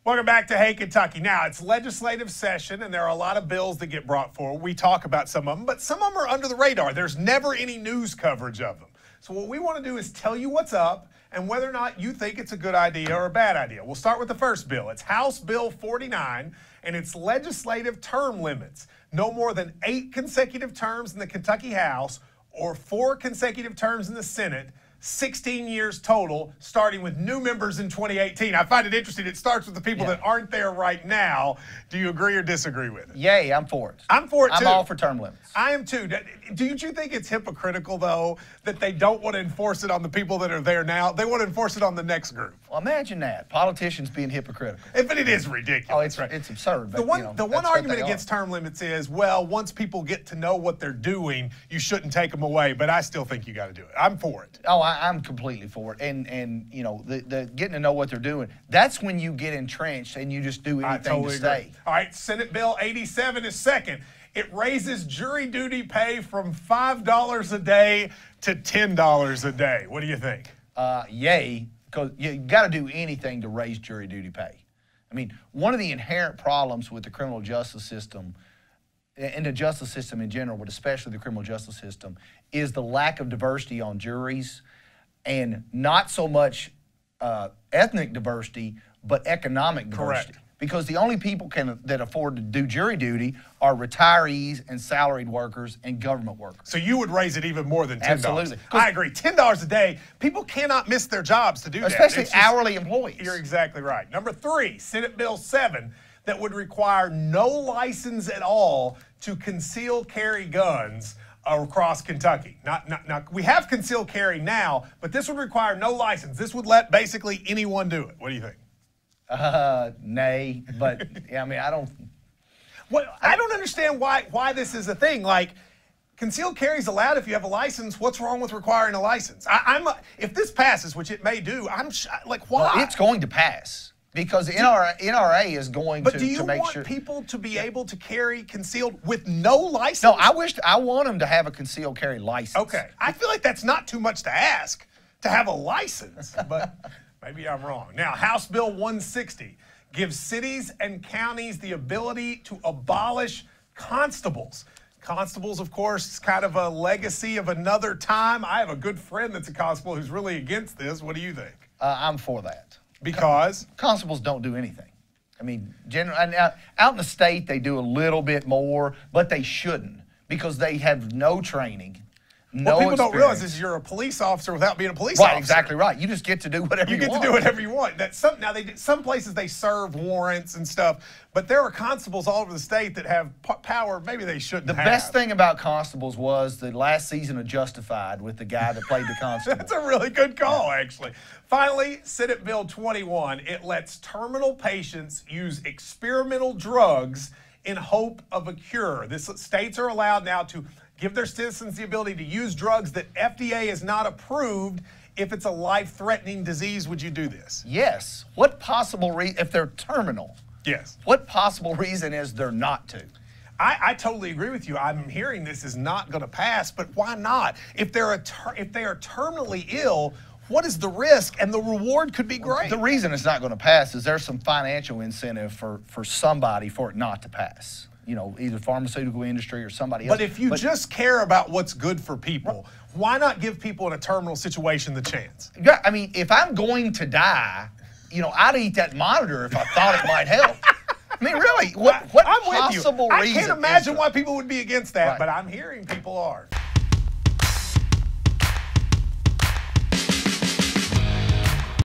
Welcome back to Hey Kentucky. Now, it's legislative session, and there are a lot of bills that get brought forward. We talk about some of them, but some of them are under the radar. There's never any news coverage of them. So what we want to do is tell you what's up and whether or not you think it's a good idea or a bad idea. We'll start with the first bill. It's House Bill 49, and it's legislative term limits. No more than 8 consecutive terms in the Kentucky House or 4 consecutive terms in the Senate. 16 years total, starting with new members in 2018. I find it interesting. It starts with the people that aren't there right now. Do you agree or disagree with it? Yay, I'm for it. I'm for it, too. I'm all for term limits. I am, too. Do you think it's hypocritical, though, that they don't want to enforce it on the people that are there now? They want to enforce it on the next group. Well, imagine that. Politicians being hypocritical. But it is ridiculous. Oh, it's absurd. The one argument against term limits is, well, once people get to know what they're doing, you shouldn't take them away. But I still think you got to do it. I'm for it. Oh, I'm completely for it. And you know, the getting to know what they're doing, that's when you get entrenched and you just do anything to stay. All right, Senate Bill 87 is second. It raises jury duty pay from $5 a day to $10 a day. What do you think? Yay, because you got to do anything to raise jury duty pay. I mean, one of the inherent problems with the criminal justice system and the justice system in general, but especially the criminal justice system, is the lack of diversity on juries, and not so much ethnic diversity, but economic diversity. Correct. Because the only people that afford to do jury duty are retirees and salaried workers and government workers. So you would raise it even more than $10. Absolutely. I agree. $10 a day. People cannot miss their jobs to do that. Especially hourly employees. You're exactly right. Number 3, Senate Bill 7, that would require no license at all to conceal carry guns across Kentucky. Not we have concealed carry now, but this would require no license. This would let basically anyone do it. What do you think? Nay, but yeah, I mean, I don't. Well, I don't understand why this is a thing. Like, concealed carry is allowed if you have a license. What's wrong with requiring a license? If this passes, which it may do, like, why? Well, it's going to pass because NRA is going to make sure. But do you want people to be able to carry concealed with no license? No, I want them to have a concealed carry license. Okay, I feel like that's not too much to ask to have a license, but. Maybe I'm wrong. Now, House Bill 160 gives cities and counties the ability to abolish constables. Constables, of course, is kind of a legacy of another time. I have a good friend that's a constable who's really against this. What do you think? I'm for that. Because? Constables don't do anything. I mean, out in the state, they do a little bit more, but they shouldn't because they have no training. What people don't realize is you're a police officer without being a police officer. Right, exactly right. You just get to do whatever you want. You get to do whatever you want. Now, some places they serve warrants and stuff, but there are constables all over the state that have power maybe they shouldn't have. The best thing about constables was the last season of Justified with the guy that played the constable. That's a really good call, actually. Finally, Senate Bill 21. It lets terminal patients use experimental drugs in hope of a cure. States are allowed now to give their citizens the ability to use drugs that FDA has not approved if it's a life-threatening disease. Would you do this? Yes. What possible reason, if they're terminal? Yes. What possible reason is there not to? I totally agree with you. I'm hearing this is not going to pass, but why not? If they are terminally ill, what is the risk? And the reward could be great. The reason it's not going to pass is there's some financial incentive for somebody for it not to pass. You know, either pharmaceutical industry or somebody else. But if you just care about what's good for people, why not give people in a terminal situation the chance? Yeah, I mean, if I'm going to die, you know, I'd eat that monitor if I thought it might help. I mean, really, what I'm possible with you. reason? I can't imagine why people would be against that, but I'm hearing people are.